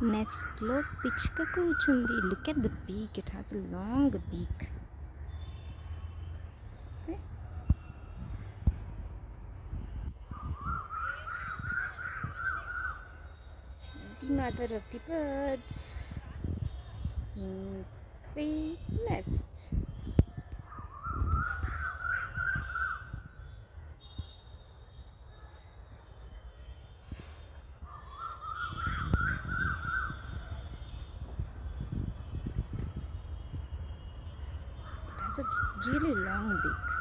Nest లో పిచ్చుక కూర్చుంది. Look at the beak. It has a long beak. See? The mother of the birds in the nest. It has a really long beak.